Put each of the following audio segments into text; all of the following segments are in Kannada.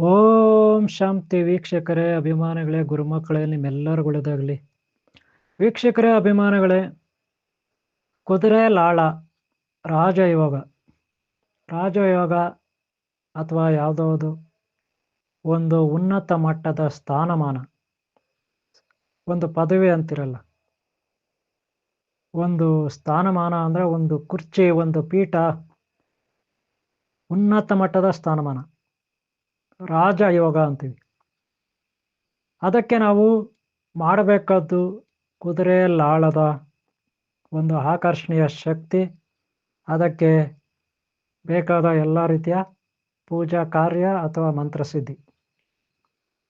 ಓಂ ಶಾಂತಿ ವೀಕ್ಷಕರೇ, ಅಭಿಮಾನಿಗಳೇ, ಗುರುಮಕ್ಕಳೇ, ನಿಮ್ಮೆಲ್ಲರಿಗೂ ಒಳ್ಳೆದಾಗಲಿ. ವೀಕ್ಷಕರೇ, ಅಭಿಮಾನಿಗಳೇ, ಕುದುರೆ ಲಾಳ ರಾಜಯೋಗ ಅಥವಾ ಯಾವುದೋ ಒಂದು ಉನ್ನತ ಮಟ್ಟದ ಸ್ಥಾನಮಾನ, ಒಂದು ಪದವಿ ಅಂತಿರಲ್ಲ, ಒಂದು ಸ್ಥಾನಮಾನ ಅಂದರೆ ಒಂದು ಕುರ್ಚಿ, ಒಂದು ಪೀಠ, ಉನ್ನತ ಮಟ್ಟದ ಸ್ಥಾನಮಾನ, ರಾಜಯೋಗ ಅಂತೀವಿ. ಅದಕ್ಕೆ ನಾವು ಮಾಡಬೇಕಾದ್ದು ಕುದುರೆ ಲಾಳದ ಒಂದು ಆಕರ್ಷಣೀಯ ಶಕ್ತಿ, ಅದಕ್ಕೆ ಬೇಕಾದ ಎಲ್ಲ ರೀತಿಯ ಪೂಜಾ ಕಾರ್ಯ ಅಥವಾ ಮಂತ್ರಸಿದ್ಧಿ.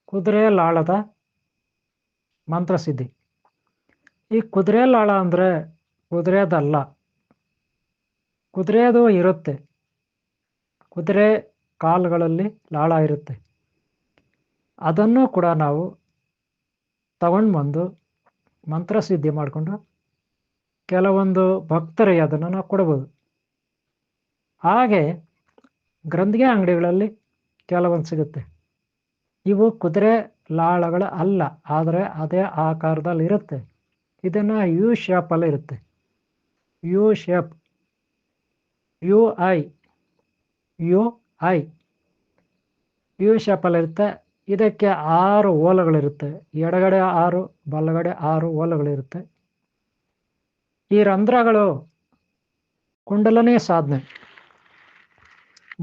ಕುದುರೆ ಲಾಳದ ಮಂತ್ರಸಿದ್ಧಿ. ಈ ಕುದುರೆ ಲಾಳ ಅಂದರೆ ಕುದುರೆದಲ್ಲ, ಕುದುರೆದು ಇರುತ್ತೆ, ಕುದುರೆ ಕಾಲುಗಳಲ್ಲಿ ಲಾಳ ಇರುತ್ತೆ. ಅದನ್ನು ಕೂಡ ನಾವು ತಗೊಂಡು ಬಂದು ಮಂತ್ರಸಿದ್ಧಿ ಮಾಡಿಕೊಂಡು ಕೆಲವೊಂದು ಭಕ್ತರಿಗೆ ಅದನ್ನು ನಾವು ಕೊಡ್ಬೋದು. ಹಾಗೆ ಗ್ರಂಥಿಗೆ ಅಂಗಡಿಗಳಲ್ಲಿ ಕೆಲವೊಂದು ಸಿಗುತ್ತೆ. ಇವು ಕುದುರೆ ಲಾಳಗಳು ಅಲ್ಲ, ಆದರೆ ಅದೇ ಆಕಾರದಲ್ಲಿ ಇರುತ್ತೆ. ಇದನ್ನು ಯು ಶೇಪಲ್ಲಿ ಇರುತ್ತೆ. ಯು ಶೇಪ್, ಯು ಶೇಪಲ್ಲಿ ಇರುತ್ತೆ. ಇದಕ್ಕೆ 6 ಓಲಗಳಿರುತ್ತೆ. ಎಡಗಡೆ 6, ಬಲಗಡೆ 6 ಓಲಗಳಿರುತ್ತೆ. ಈ ರಂಧ್ರಗಳು ಕುಂಡಲನಿ ಸಾಧನೆ,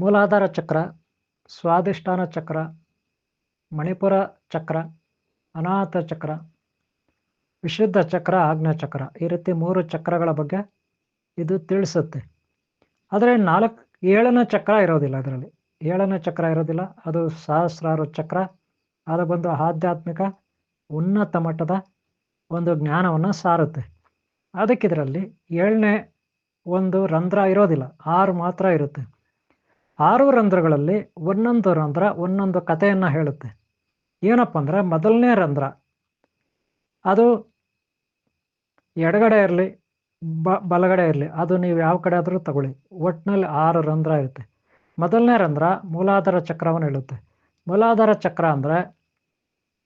ಮೂಲಾಧಾರ ಚಕ್ರ, ಸ್ವಾಧಿಷ್ಠಾನ ಚಕ್ರ, ಮಣಿಪುರ ಚಕ್ರ, ಅನಾಹತ ಚಕ್ರ, ವಿಶುದ್ಧ ಚಕ್ರ, ಆಜ್ಞಾ ಚಕ್ರ, ಈ ರೀತಿ 3 ಚಕ್ರಗಳ ಬಗ್ಗೆ ಇದು ತಿಳಿಸುತ್ತೆ. ಆದರೆ 7ನೇ ಚಕ್ರ ಇರೋದಿಲ್ಲ. ಅದರಲ್ಲಿ 7ನೇ ಚಕ್ರ ಇರೋದಿಲ್ಲ. ಅದು ಸಹಸ್ರಾರು ಚಕ್ರ. ಅದು ಬಂದು ಆಧ್ಯಾತ್ಮಿಕ ಉನ್ನತ ಮಟ್ಟದ ಒಂದು ಜ್ಞಾನವನ್ನು ಸಾರುತ್ತೆ. ಅದಕ್ಕೆ ಇದರಲ್ಲಿ 7ನೇ ಒಂದು ರಂಧ್ರ ಇರೋದಿಲ್ಲ, 6 ಮಾತ್ರ ಇರುತ್ತೆ. 6 ರಂಧ್ರಗಳಲ್ಲಿ ಒಂದೊಂದು ರಂಧ್ರ ಒಂದೊಂದು ಕಥೆಯನ್ನು ಹೇಳುತ್ತೆ. ಏನಪ್ಪ ಅಂದರೆ, ಮೊದಲನೇ ರಂಧ್ರ ಅದು ಎಡಗಡೆ ಇರಲಿ ಬಲಗಡೆ ಇರಲಿ, ಅದು ನೀವು ಯಾವ ಕಡೆ ಆದರೂ ತಗೊಳ್ಳಿ, ಒಟ್ಟಿನಲ್ಲಿ 6 ರಂಧ್ರ ಇರುತ್ತೆ. ಮೊದಲನೇ ರಂಧ್ರ ಮೂಲಾಧಾರ ಚಕ್ರವನ್ನು ಹೇಳುತ್ತೆ. ಮೂಲಾಧಾರ ಚಕ್ರ ಅಂದರೆ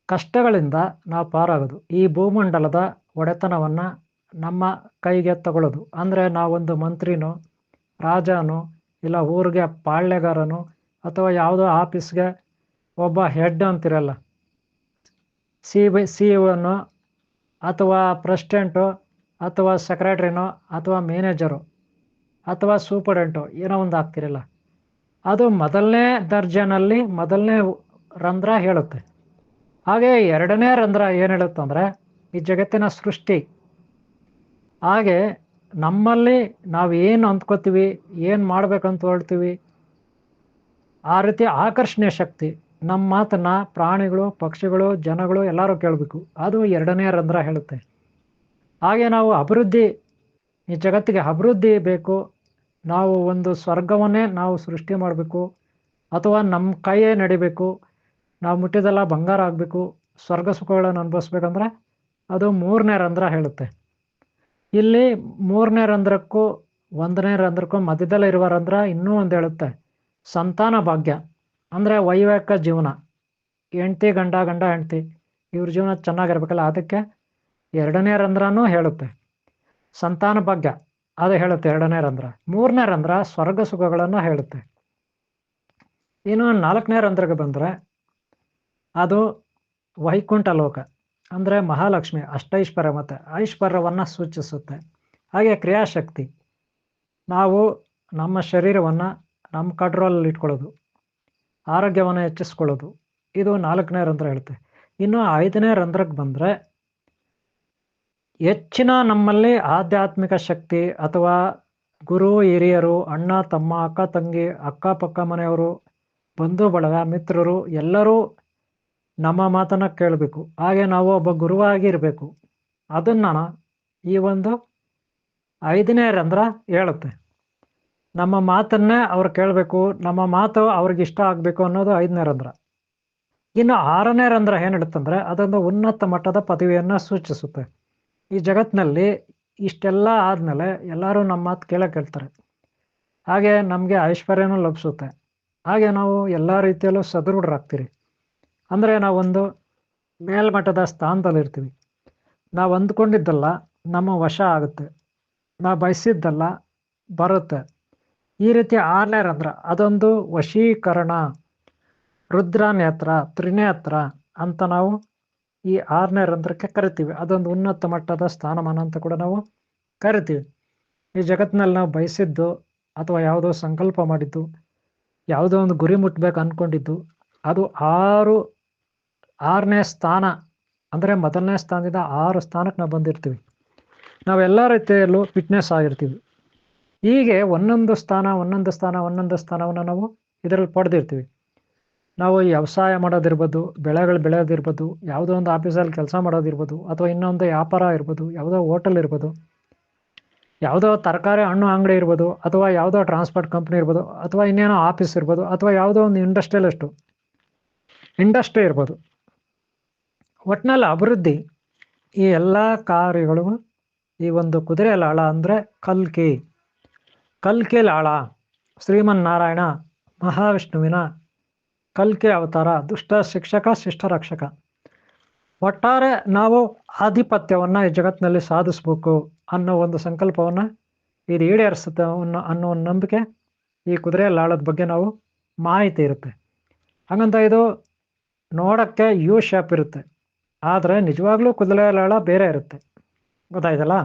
ಕಷ್ಟಗಳಿಂದ ನಾವು ಪಾರಾಗೋದು, ಈ ಭೂಮಂಡಲದ ಒಡೆತನವನ್ನು ನಮ್ಮ ಕೈಗೆ ತಗೊಳ್ಳೋದು. ಅಂದರೆ ನಾವೊಂದು ಮಂತ್ರಿನೋ, ರಾಜನೋ, ಇಲ್ಲ ಊರಿಗೆ ಪಾಳ್ಯಗಾರನೋ, ಅಥವಾ ಯಾವುದೋ ಆಫೀಸ್ಗೆ ಒಬ್ಬ ಹೆಡ್ ಅಂತಿರಲ್ಲ, CEO ಅಥವಾ ಪ್ರೆಸಿಡೆಂಟು ಅಥವಾ ಸೆಕ್ರೆಟ್ರಿನೋ ಅಥವಾ ಮ್ಯಾನೇಜರು ಅಥವಾ ಸೂಪರ್ಡೆಂಟು ಏನೋ ಒಂದು ಆಗ್ತಿರಲ್ಲ, ಅದು ಮೊದಲನೇ ದರ್ಜೆನಲ್ಲಿ ಮೊದಲನೇ ರಂಧ್ರ ಹೇಳುತ್ತೆ. ಹಾಗೆ 2ನೇ ರಂಧ್ರ ಏನು ಹೇಳುತ್ತಂದರೆ ಈ ಜಗತ್ತಿನ ಸೃಷ್ಟಿ. ಹಾಗೆ ನಮ್ಮಲ್ಲಿ ನಾವು ಏನು ಅಂದ್ಕೋತೀವಿ, ಏನು ಮಾಡ್ಬೇಕಂತ ಹೊರಡ್ತೀವಿ, ಆ ರೀತಿ ಆಕರ್ಷಣೀಯ ಶಕ್ತಿ, ನಮ್ಮ ಮಾತನ್ನು ಪ್ರಾಣಿಗಳು, ಪಕ್ಷಿಗಳು, ಜನಗಳು ಎಲ್ಲರೂ ಕೇಳಬೇಕು. ಅದು 2ನೇ ರಂಧ್ರ ಹೇಳುತ್ತೆ. ಹಾಗೆ ನಾವು ಅಭಿವೃದ್ಧಿ, ಈ ಜಗತ್ತಿಗೆ ಅಭಿವೃದ್ಧಿ ಬೇಕು, ನಾವು ಒಂದು ಸ್ವರ್ಗವನ್ನೇ ನಾವು ಸೃಷ್ಟಿ ಮಾಡಬೇಕು, ಅಥವಾ ನಮ್ಮ ಕೈಯೇ ನಡಿಬೇಕು, ನಾವು ಮುಟ್ಟಿದೆಲ್ಲ ಬಂಗಾರ ಆಗಬೇಕು, ಸ್ವರ್ಗ ಸುಖಗಳನ್ನು ಅನುಭವಿಸ್ಬೇಕಂದ್ರೆ ಅದು 3ನೇ ರಂಧ್ರ ಹೇಳುತ್ತೆ. ಇಲ್ಲಿ 3ನೇ ರಂಧ್ರಕ್ಕೂ 1ನೇ ರಂಧ್ರಕ್ಕೂ ಮಧ್ಯದಲ್ಲೇ ಇರುವ ರಂಧ್ರ ಇನ್ನೂ ಒಂದು ಹೇಳುತ್ತೆ, ಸಂತಾನ ಭಾಗ್ಯ. ಅಂದರೆ ವೈವಾಹಿಕ ಜೀವನ, ಹೆಂಡ್ತಿ ಗಂಡ ಹೆಂಡ್ತಿ ಇವ್ರ ಜೀವನ ಚೆನ್ನಾಗಿರ್ಬೇಕಲ್ಲ, ಅದಕ್ಕೆ 2ನೇ ರಂಧ್ರನೂ ಹೇಳುತ್ತೆ. ಸಂತಾನ ಭಾಗ್ಯ ಅದು ಹೇಳುತ್ತೆ 2ನೇ ರಂಧ್ರ. 3ನೇ ರಂಧ್ರ ಸ್ವರ್ಗ ಸುಖಗಳನ್ನು ಹೇಳುತ್ತೆ. ಇನ್ನು 4ನೇ ರಂಧ್ರಕ್ಕೆ ಬಂದರೆ ಅದು ವೈಕುಂಠ ಲೋಕ, ಅಂದರೆ ಮಹಾಲಕ್ಷ್ಮಿ, ಅಷ್ಟೈಶ್ವರ್ಯ ಮತ್ತು ಐಶ್ವರ್ಯವನ್ನು ಸೂಚಿಸುತ್ತೆ. ಹಾಗೆ ಕ್ರಿಯಾಶಕ್ತಿ, ನಾವು ನಮ್ಮ ಶರೀರವನ್ನು ನಮ್ಮ ಕಂಟ್ರೋಲಲ್ಲಿ ಇಟ್ಕೊಳ್ಳೋದು, ಆರೋಗ್ಯವನ್ನು ಹೆಚ್ಚಿಸ್ಕೊಳ್ಳೋದು, ಇದು 4ನೇ ರಂಧ್ರ ಹೇಳುತ್ತೆ. ಇನ್ನು 5ನೇ ರಂಧ್ರಕ್ಕೆ ಬಂದರೆ ಹೆಚ್ಚಿನ ನಮ್ಮಲ್ಲಿ ಆಧ್ಯಾತ್ಮಿಕ ಶಕ್ತಿ, ಅಥವಾ ಗುರು ಹಿರಿಯರು, ಅಣ್ಣ ತಮ್ಮ, ಅಕ್ಕ ತಂಗಿ, ಅಕ್ಕಪಕ್ಕ ಮನೆಯವರು, ಬಂಧು ಬಳಗ, ಮಿತ್ರರು ಎಲ್ಲರೂ ನಮ್ಮ ಮಾತನ್ನು ಕೇಳಬೇಕು. ಹಾಗೆ ನಾವು ಒಬ್ಬ ಗುರುವಾಗಿ ಇರಬೇಕು. ಅದನ್ನು ಈ ಒಂದು 5ನೇ ರಂಧ್ರ ಹೇಳುತ್ತೆ. ನಮ್ಮ ಮಾತನ್ನೇ ಅವ್ರು ಕೇಳಬೇಕು, ನಮ್ಮ ಮಾತು ಅವ್ರಿಗೆ ಇಷ್ಟ ಆಗಬೇಕು ಅನ್ನೋದು 5ನೇ ರಂಧ್ರ. ಇನ್ನು 6ನೇ ರಂಧ್ರ ಏನು ಹೇಳುತ್ತಂದರೆ ಅದೊಂದು ಉನ್ನತ ಮಟ್ಟದ ಪದವಿಯನ್ನು ಸೂಚಿಸುತ್ತೆ. ಈ ಜಗತ್ತಿನಲ್ಲಿ ಇಷ್ಟೆಲ್ಲ ಆದಮೇಲೆ ಎಲ್ಲರೂ ನಮ್ಮ ಮಾತು ಕೇಳ್ತಾರೆ. ಹಾಗೆ ನಮಗೆ ಐಶ್ವರ್ಯನೂ ಲಭಿಸುತ್ತೆ. ಹಾಗೆ ನಾವು ಎಲ್ಲ ರೀತಿಯಲ್ಲೂ ಸದೃಢರಾಗ್ತೀರಿ. ಅಂದರೆ ನಾವೊಂದು ಮೇಲ್ಮಟ್ಟದ ಸ್ಥಾನದಲ್ಲಿರ್ತೀವಿ. ನಾವು ಅಂದ್ಕೊಂಡಿದ್ದಲ್ಲ ನಮ್ಮ ವಶ ಆಗುತ್ತೆ. ನಾವು ಬಯಸಿದ್ದಲ್ಲ ಬರುತ್ತೆ. ಈ ರೀತಿ 6ನೇ ರಂಧ್ರ ಅದೊಂದು ವಶೀಕರಣ, ರುದ್ರನೇತ್ರ, ತ್ರಿನೇತ್ರ ಅಂತ ನಾವು ಈ 6ನೇ ರಂಧ್ರಕ್ಕೆ ಕರಿತೀವಿ. ಅದೊಂದು ಉನ್ನತ ಮಟ್ಟದ ಸ್ಥಾನಮಾನ ಅಂತ ಕೂಡ ನಾವು ಕರಿತೀವಿ. ಈ ಜಗತ್ತಿನಲ್ಲಿ ನಾವು ಬಯಸಿದ್ದು ಅಥವಾ ಯಾವುದೋ ಸಂಕಲ್ಪ ಮಾಡಿದ್ದು, ಯಾವುದೋ ಒಂದು ಗುರಿ ಮುಟ್ಟಬೇಕು ಅಂದ್ಕೊಂಡಿದ್ದು, ಅದು 6ನೇ ಸ್ಥಾನ ಅಂದರೆ ಮೊದಲನೇ ಸ್ಥಾನದಿಂದ 6 ಸ್ಥಾನಕ್ಕೆ ನಾವು ಬಂದಿರ್ತೀವಿ. ನಾವೆಲ್ಲ ರೀತಿಯಲ್ಲೂ ಫಿಟ್ನೆಸ್ ಆಗಿರ್ತೀವಿ. ಹೀಗೆ ಒಂದೊಂದು ಸ್ಥಾನವನ್ನು ನಾವು ಇದರಲ್ಲಿ ಪಡೆದಿರ್ತೀವಿ. ನಾವು ಈ ವ್ಯವಸಾಯ ಮಾಡೋದಿರ್ಬೋದು, ಬೆಳೆಗಳು ಬೆಳೆಯೋದಿರ್ಬೋದು, ಯಾವುದೋ ಒಂದು ಆಫೀಸಲ್ಲಿ ಕೆಲಸ ಮಾಡೋದಿರ್ಬೋದು, ಅಥವಾ ಇನ್ನೊಂದು ವ್ಯಾಪಾರ ಇರ್ಬೋದು, ಯಾವುದೋ ಹೋಟೆಲ್ ಇರ್ಬೋದು, ಯಾವುದೋ ತರಕಾರಿ ಹಣ್ಣು ಅಂಗಡಿ ಇರ್ಬೋದು, ಅಥವಾ ಯಾವುದೋ ಟ್ರಾನ್ಸ್ಪೋರ್ಟ್ ಕಂಪ್ನಿ ಇರ್ಬೋದು, ಅಥವಾ ಇನ್ನೇನೋ ಆಫೀಸ್ ಇರ್ಬೋದು, ಅಥವಾ ಯಾವುದೋ ಒಂದು ಇಂಡಸ್ಟ್ರಿ ಇರ್ಬೋದು. ಒಟ್ಟಿನಲ್ಲಿ ಅಭಿವೃದ್ಧಿ ಈ ಎಲ್ಲ ಕಾರ್ಯಗಳು ಈ ಒಂದು ಕುದುರೆ ಲಾಳ ಅಂದರೆ ಕಲ್ಕಿ ಲಾಳ, ಶ್ರೀಮನ್ನಾರಾಯಣ ಮಹಾವಿಷ್ಣುವಿನ ಕಲ್ಕಿ ಅವತಾರ, ದುಷ್ಟ ಶಿಕ್ಷಕ ಶಿಷ್ಟ ರಕ್ಷಕ. ಒಟ್ಟಾರೆ ನಾವು ಆಧಿಪತ್ಯವನ್ನು ಈ ಜಗತ್ತಿನಲ್ಲಿ ಸಾಧಿಸ್ಬೇಕು ಅನ್ನೋ ಒಂದು ಸಂಕಲ್ಪವನ್ನು ಇದು ಈಡೇರಿಸುತ್ತೆ ಅನ್ನೋ ಒಂದು ನಂಬಿಕೆ ಈ ಕುದುರೆ ಲಾಳದ ಬಗ್ಗೆ ನಾವು ಮಾಹಿತಿ ಇರುತ್ತೆ. ಹಾಗಂತ ಇದು ನೋಡೋಕ್ಕೆ ಯು ಶೇಪ್ ಇರುತ್ತೆ, ಆದರೆ ನಿಜವಾಗ್ಲೂ ಕುದುರೆ ಲಾಳ ಬೇರೆ ಇರುತ್ತೆ. ಗೊತ್ತಾಯ್ತಲ್ಲ?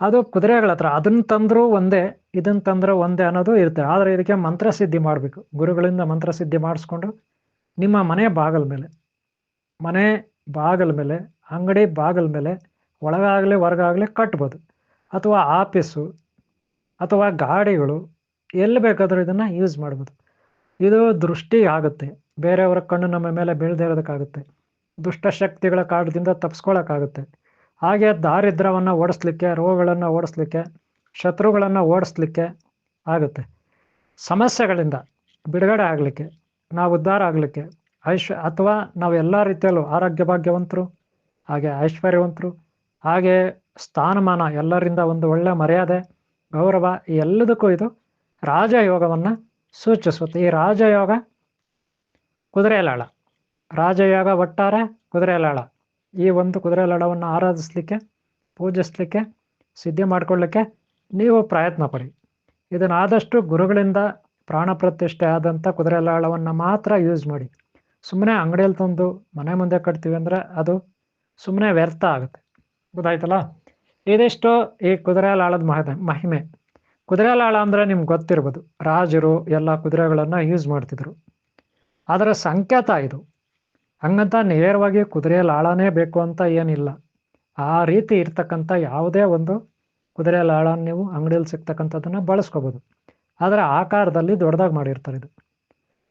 ಅದು ಕುದುರೆಗಳ ಹತ್ರ ಅದನ್ನು ತಂದರೂ ಒಂದೇ, ಇದನ್ನು ತಂದರೂ ಒಂದೇ ಅನ್ನೋದು ಇರುತ್ತೆ. ಆದರೆ ಇದಕ್ಕೆ ಮಂತ್ರಸಿದ್ಧಿ ಮಾಡಬೇಕು. ಗುರುಗಳಿಂದ ಮಂತ್ರಸಿದ್ಧಿ ಮಾಡಿಸ್ಕೊಂಡು ನಿಮ್ಮ ಮನೆ ಬಾಗಿಲ ಮೇಲೆ ಅಂಗಡಿ ಬಾಗಿಲ ಮೇಲೆ ಒಳಗಾಗಲಿ ಹೊರಗಾಗಲಿ ಕಟ್ಬೋದು. ಅಥವಾ ಆಫೀಸು ಅಥವಾ ಗಾಡಿಗಳು ಎಲ್ಲಿ ಬೇಕಾದರೂ ಇದನ್ನು ಯೂಸ್ ಮಾಡ್ಬೋದು. ಇದು ದೃಷ್ಟಿ ಆಗುತ್ತೆ, ಬೇರೆಯವರ ಕಣ್ಣು ನಮ್ಮ ಮೇಲೆ ಬೀಳದೇ ಇರೋದಕ್ಕಾಗುತ್ತೆ, ದುಷ್ಟಶಕ್ತಿಗಳ ಕಾಟದಿಂದ ತಪ್ಪಿಸ್ಕೊಳ್ಳೋಕ್ಕಾಗುತ್ತೆ. ಹಾಗೆ ದಾರಿದ್ರ್ಯವನ್ನು ಓಡಿಸ್ಲಿಕ್ಕೆ, ರೋಗಗಳನ್ನು ಓಡಿಸ್ಲಿಕ್ಕೆ, ಶತ್ರುಗಳನ್ನು ಓಡಿಸ್ಲಿಕ್ಕೆ ಆಗುತ್ತೆ. ಸಮಸ್ಯೆಗಳಿಂದ ಬಿಡುಗಡೆ ಆಗಲಿಕ್ಕೆ, ನಾವು ಉದ್ಧಾರ ಆಗಲಿಕ್ಕೆ, ಅಥವಾ ನಾವು ಎಲ್ಲ ರೀತಿಯಲ್ಲೂ ಆರೋಗ್ಯ ಭಾಗ್ಯವಂತರು, ಹಾಗೆ ಐಶ್ವರ್ಯವಂತರು, ಹಾಗೆ ಸ್ಥಾನಮಾನ, ಎಲ್ಲರಿಂದ ಒಂದು ಒಳ್ಳೆಯ ಮರ್ಯಾದೆ, ಗೌರವ, ಈ ಎಲ್ಲದಕ್ಕೂ ಇದು ರಾಜಯೋಗವನ್ನು ಸೂಚಿಸುತ್ತೆ. ಈ ರಾಜಯೋಗ ಕುದುರೆ ಲಾಳ, ರಾಜಯೋಗ ಒಟ್ಟಾರೆ ಕುದುರೆ ಲಾಳ. ಈ ಒಂದು ಕುದುರೆ ಲಾಳವನ್ನು ಆರಾಧಿಸಲಿಕ್ಕೆ, ಪೂಜಿಸಲಿಕ್ಕೆ, ಸಿದ್ಧಿ ಮಾಡಿಕೊಳ್ಳಲಿಕ್ಕೆ ನೀವು ಪ್ರಯತ್ನ ಪಡಿ. ಇದನ್ನಾದಷ್ಟು ಗುರುಗಳಿಂದ ಪ್ರಾಣ ಪ್ರತಿಷ್ಠೆ ಆದಂಥ ಕುದುರೆ ಲಾಳವನ್ನು ಮಾತ್ರ ಯೂಸ್ ಮಾಡಿ. ಸುಮ್ಮನೆ ಅಂಗಡಿಯಲ್ಲಿ ತಂದು ಮನೆ ಮುಂದೆ ಕಟ್ತೀವಿ ಅಂದರೆ ಅದು ಸುಮ್ಮನೆ ವ್ಯರ್ಥ ಆಗುತ್ತೆ. ಗೊತ್ತಾಯ್ತಲ್ಲ? ಇದಿಷ್ಟು ಈ ಕುದುರೆ ಲಾಳದ ಮಹಿಮೆ. ಕುದುರೆ ಲಾಳ ಅಂದರೆ ನಿಮ್ಗೆ ಗೊತ್ತಿರ್ಬೋದು, ರಾಜರು ಎಲ್ಲ ಕುದುರೆಗಳನ್ನು ಯೂಸ್ ಮಾಡ್ತಿದ್ರು. ಅದರ ಸಂಕೇತ ಇದು. ಹಂಗಂತ ನೇರವಾಗಿ ಕುದುರೆ ಲಾಳನೇ ಬೇಕು ಅಂತ ಏನಿಲ್ಲ. ಆ ರೀತಿ ಇರ್ತಕ್ಕಂಥ ಯಾವುದೇ ಒಂದು ಕುದುರೆ ಲಾಳ ನೀವು ಅಂಗಡಿಯಲ್ಲಿ ಸಿಗ್ತಕ್ಕಂಥದ್ದನ್ನು ಬಳಸ್ಕೋಬೋದು. ಆದರೆ ಆಕಾರದಲ್ಲಿ ದೊಡ್ಡದಾಗಿ ಮಾಡಿರ್ತಾರೆ ಇದು.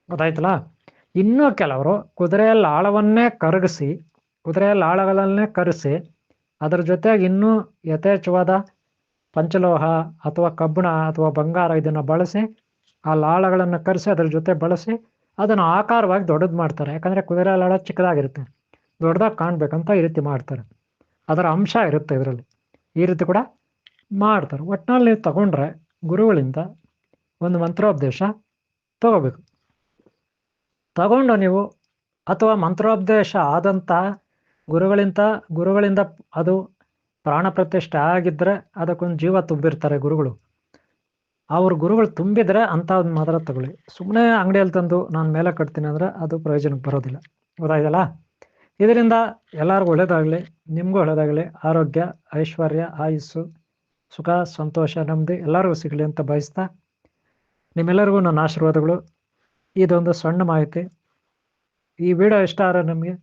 ಗೊತ್ತಾಯ್ತಲ್ಲ? ಇನ್ನೂ ಕೆಲವರು ಕುದುರೆ ಲಾಳವನ್ನೇ ಕುದುರೆ ಲಾಳಗಳನ್ನೇ ಕರೆಸಿ ಅದರ ಜೊತೆಗೆ ಇನ್ನೂ ಯಥೇಚ್ಛವಾದ ಪಂಚಲೋಹ ಅಥವಾ ಕಬ್ಬಿಣ ಅಥವಾ ಬಂಗಾರ ಇದನ್ನು ಬಳಸಿ ಆ ಲಾಳಗಳನ್ನು ಕರೆಸಿ ಅದರ ಜೊತೆ ಬಳಸಿ ಅದನ್ನು ಆಕಾರವಾಗಿ ದೊಡ್ಡದು ಮಾಡ್ತಾರೆ. ಯಾಕಂದರೆ ಕುದುರೆ ಲಾಳ ಚಿಕ್ಕದಾಗಿರುತ್ತೆ, ದೊಡ್ಡದಾಗಿ ಕಾಣಬೇಕಂತ ಈ ರೀತಿ ಮಾಡ್ತಾರೆ. ಅದರ ಅಂಶ ಇರುತ್ತೆ ಇದರಲ್ಲಿ. ಈ ರೀತಿ ಕೂಡ ಮಾಡ್ತಾರೆ. ಒಟ್ಟಿನಲ್ಲಿ ನೀವು ತಗೊಂಡ್ರೆ ಗುರುಗಳಿಂದ ಒಂದು ಮಂತ್ರೋಪದೇಶ ತಗೋಬೇಕು. ತಗೊಂಡು ನೀವು ಅಥವಾ ಮಂತ್ರೋಪದೇಶ ಆದಂಥ ಗುರುಗಳಿಂದ ಅದು ಪ್ರಾಣ ಪ್ರತಿಷ್ಠೆ ಆಗಿದ್ದರೆ ಅದಕ್ಕೊಂದು ಜೀವ ತುಂಬಿರ್ತಾರೆ ಗುರುಗಳು. ಗುರುಗಳು ತುಂಬಿದರೆ ಅಂಥದ್ದು ಮಾತ್ರ ತಗೊಳ್ಳಿ. ಸುಮ್ಮನೆ ಅಂಗಡಿಯಲ್ಲಿ ತಂದು ನಾನು ಮೇಲೆ ಕಟ್ತೀನಿ ಅಂದರೆ ಅದು ಪ್ರಯೋಜನಕ್ಕೆ ಬರೋದಿಲ್ಲ. ಗೊತ್ತಾಯ್ತಲ್ಲ? ಇದರಿಂದ ಎಲ್ಲರಿಗೂ ಒಳ್ಳೆಯದಾಗಲಿ, ನಿಮಗೂ ಒಳ್ಳೆಯದಾಗಲಿ. ಆರೋಗ್ಯ, ಐಶ್ವರ್ಯ, ಆಯುಸ್ಸು, ಸುಖ, ಸಂತೋಷ, ನೆಮ್ಮದಿ ಎಲ್ಲರಿಗೂ ಸಿಗಲಿ ಅಂತ ಬಯಸ್ತಾ ನಿಮ್ಮೆಲ್ಲರಿಗೂ ನನ್ನ ಆಶೀರ್ವಾದಗಳು. ಇದೊಂದು ಸಣ್ಣ ಮಾಹಿತಿ. ಈ ವಿಡಿಯೋ ಇಷ್ಟ ಆದರೆ ನಿಮಗೆ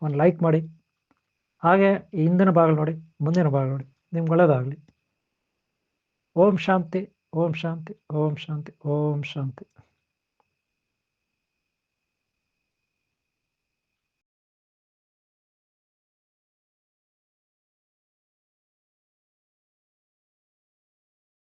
ಒಂದು ಲೈಕ್ ಮಾಡಿ. ಹಾಗೆ ಹಿಂದಿನ ಭಾಗ ನೋಡಿ, ಮುಂದಿನ ಭಾಗ ನೋಡಿ. ನಿಮ್ಗೆ ಒಳ್ಳೆಯದಾಗಲಿ. ಓಂ ಶಾಂತಿ, ಓಂ ಶಾಂತಿ, ಓಂ ಶಾಂತಿ, ಓಂ ಶಾಂತಿ.